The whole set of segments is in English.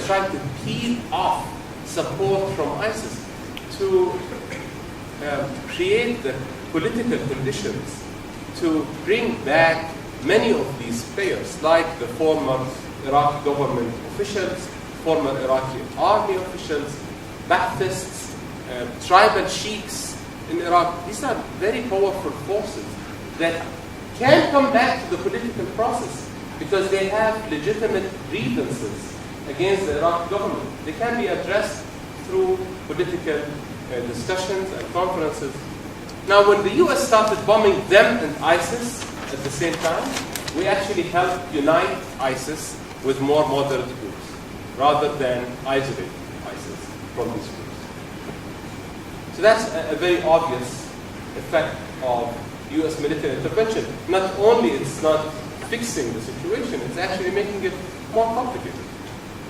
try to peel off support from ISIS to create the political conditions to bring back many of these players, like the former Iraqi government officials, former Iraqi army officials, Ba'athists, tribal sheikhs in Iraq. These are very powerful forces that can come back to the political process because they have legitimate grievances against the Iraqi government. They can be addressed through political discussions and conferences. Now, when the US started bombing them and ISIS at the same time, we actually helped unite ISIS with more moderate groups, rather than isolate ISIS from these groups. So that's a very obvious effect of US military intervention. Not only it's not fixing the situation, it's actually making it more complicated.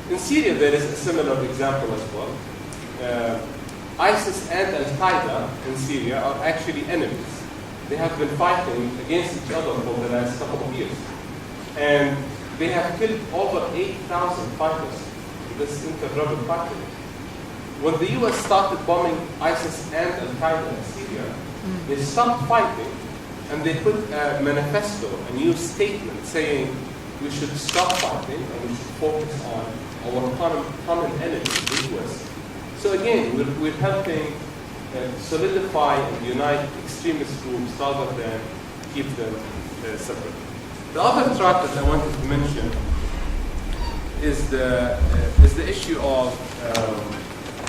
In Syria, there is a similar example as well. ISIS and Al-Qaeda in Syria are actually enemies. They have been fighting against each other for the last couple of years. And they have killed over 8,000 fighters in this inter-rebel fighting. When the US started bombing ISIS and Al-Qaeda in Syria, they stopped fighting and they put a manifesto, a new statement saying we should stop fighting and we should focus on our common enemy, the US. So again, we're helping solidify and unite extremist groups rather than keep them separate. The other track that I wanted to mention is the issue of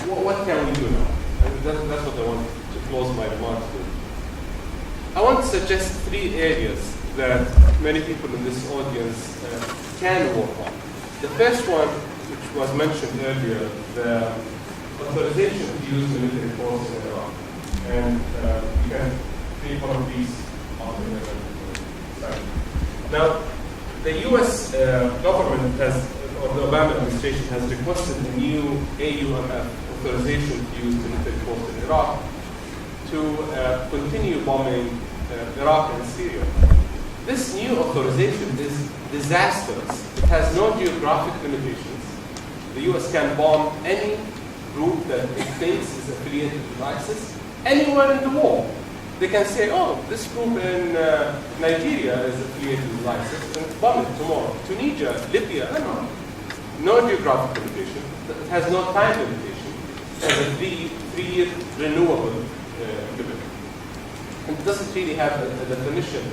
what can we do now? And that's what I want to close my remarks with. I want to suggest 3 areas that many people in this audience can work on. The first one, which was mentioned earlier, the authorization to use military force in Iraq. And you can see one of these on the side. Now, the US government has, or the Obama administration has requested a new AUMF authorization to use military force in Iraq to continue bombing Iraq and Syria. This new authorization is disastrous. It has no geographic limitations. The US can bomb any group that it thinks is affiliated with ISIS anywhere in the world. They can say, oh, this group in Nigeria is affiliated with ISIS, and bomb it tomorrow. Tunisia, Libya, I don't know. No geographic limitation. It has no time limitation. It has a three-year renewable limit. And it doesn't really have a definition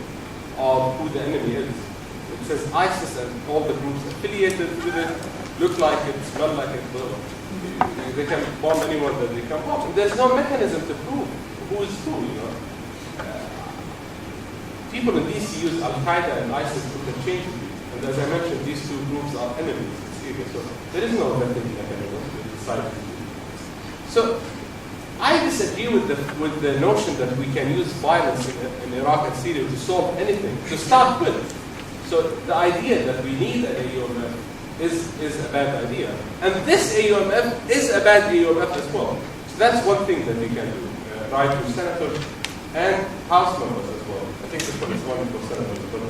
of who the enemy is. It says ISIS and all the groups affiliated with it, look like it, smell like it, they can bomb anyone that they can bomb. And there's no mechanism to prove who is who, you know. People in DC use Al-Qaeda and ISIS to interchange these. And as I mentioned, these 2 groups are enemies in Syria. So there is no vetting mechanism to decide. So I disagree with the notion that we can use violence in Iraq and Syria to solve anything, to start with. So the idea that we need an AUMF is a bad idea. And this AUMF is a bad AUMF as well. So that's one thing that we can do, write to senators and House members as well. I think this one is one for senators, but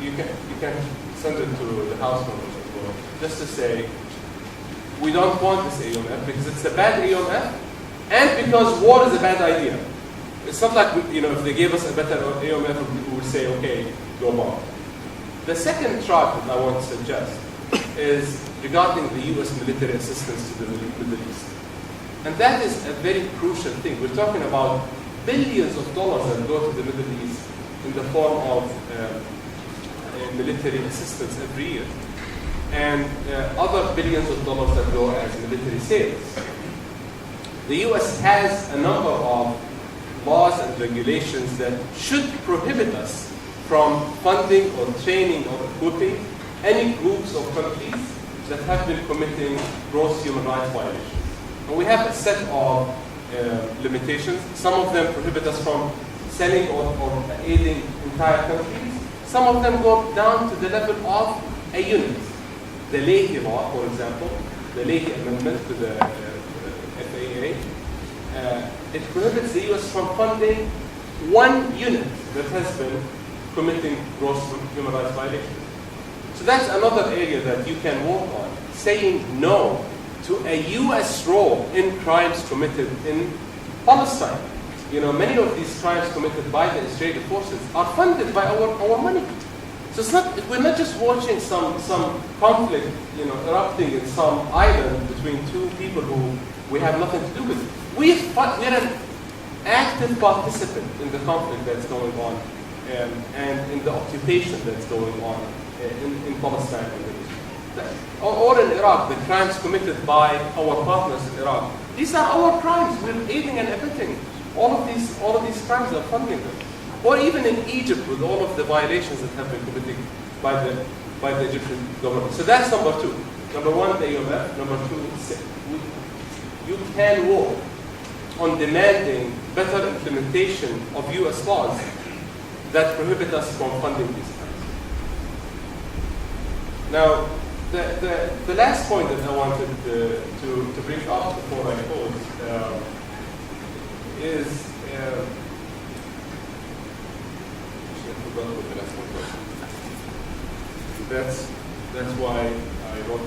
you can send it to the House members as well, just to say, we don't want this AUMF because it's a bad AUMF and because war is a bad idea. It's not like, if they gave us a better AUMF, we would say, okay, go bomb. The second chart that I want to suggest is regarding the US military assistance to the Middle East. And that is a very crucial thing. We're talking about billions of dollars that go to the Middle East in the form of military assistance every year. And other billions of dollars that go as military sales. The US has a number of laws and regulations that should prohibit us from funding or training or equipping any groups or countries that have been committing gross human rights violations. And we have a set of limitations. Some of them prohibit us from selling or aiding entire countries. Some of them go down to the level of a unit. The Leahy Law, for example, the Leahy Amendment to the FAA, it prohibits the US from funding one unit that has been committing gross human rights violations. So that's another area that you can work on, saying no to a U.S. role in crimes committed in Palestine. You know, many of these crimes committed by the Israeli forces are funded by our money. So it's not, we're not just watching some conflict, you know, erupting in some island between two people who we have nothing to do with. We're an active participant in the conflict that's going on and in the occupation that's going on in Palestine. Or in Iraq, the crimes committed by our partners in Iraq. These are our crimes. We're aiding and abetting. All of these crimes are funding them. Or even in Egypt, with all of the violations that have been committed by the Egyptian government. So that's number two. Number one, the IMF. Number two, you can work on demanding better implementation of U.S. laws that prohibit us from funding these crimes. Now, the last point that I wanted to bring up before I close is that's why I wrote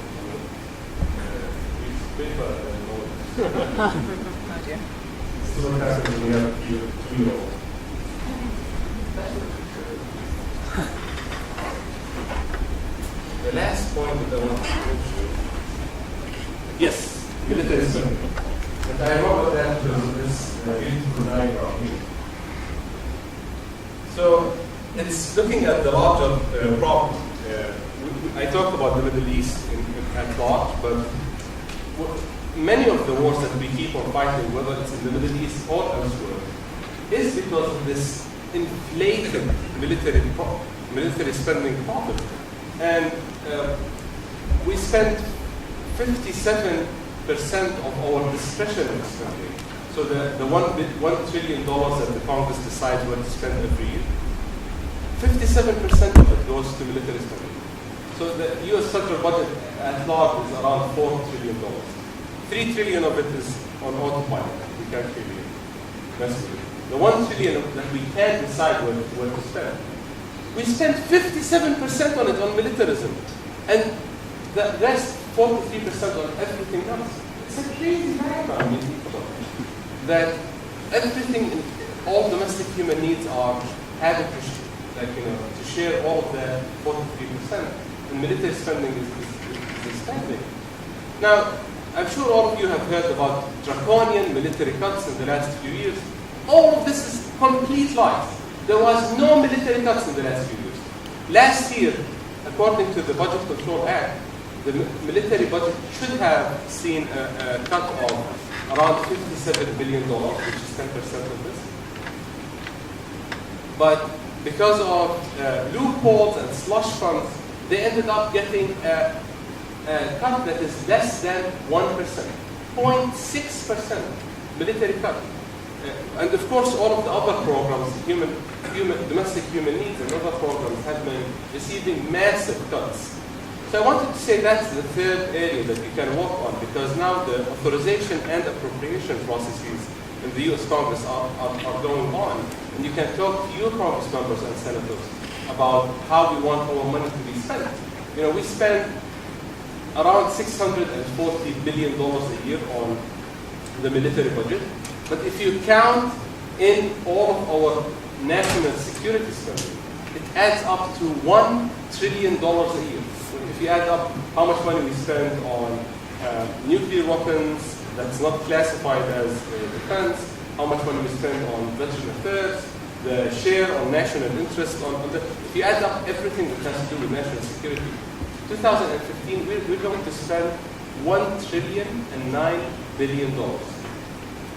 piece of paper and notes. So what happens when we have 2-year-olds? The last point that I want to mention, yes, military spending. And I remember that this beautiful diagram here. So it's looking at the larger problem. I talked about the Middle East at large, but many of the wars that we keep on fighting, whether it's in the Middle East or elsewhere, is because of this inflated military spending problem. And we spend 57% of our discretionary spending. So the $1 trillion that the Congress decides what to spend every year, 57% of it goes to military spending. So the U.S. federal budget at large is around $4 trillion. $3 trillion of it is on autopilot. We can't really mess with it. The $1 trillion that we can decide where to spend, we spend 57% on it on militarism, and the rest 43% on everything else. It's a crazy diagram when you think about it. That everything, all domestic human needs are having to share all of that 43%, and military spending is expanding. Now, I'm sure all of you have heard about draconian military cuts in the last few years. All of this is complete lies. There was no military cuts in the last few years. Last year, according to the Budget Control Act, the military budget should have seen a cut of around $57 billion, which is 10% of this. But because of loopholes and slush funds, they ended up getting a cut that is less than 1%, 0.6% military cut. And of course, all of the other programs, domestic human needs and other programs have been receiving massive cuts. So I wanted to say that's the third area that you can work on, because now the authorization and appropriation processes in the U.S. Congress are going on. And you can talk to your Congress members and senators about how we want our money to be spent. You know, we spend around $640 billion a year on the military budget. But if you count in all of our national security spending, it adds up to $1 trillion a year. If you add up how much money we spend on nuclear weapons that's not classified as defense, how much money we spend on veteran affairs, the share on national interest, if you add up everything that has to do with national security, 2015, we're going to spend $1.009 trillion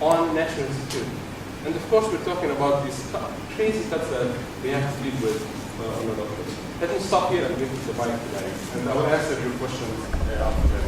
on national security. And of course, we're talking about these crazy cuts that we have to deal with on a lot of. Let me stop here and give the mic to Larry, and I will answer your questions after that.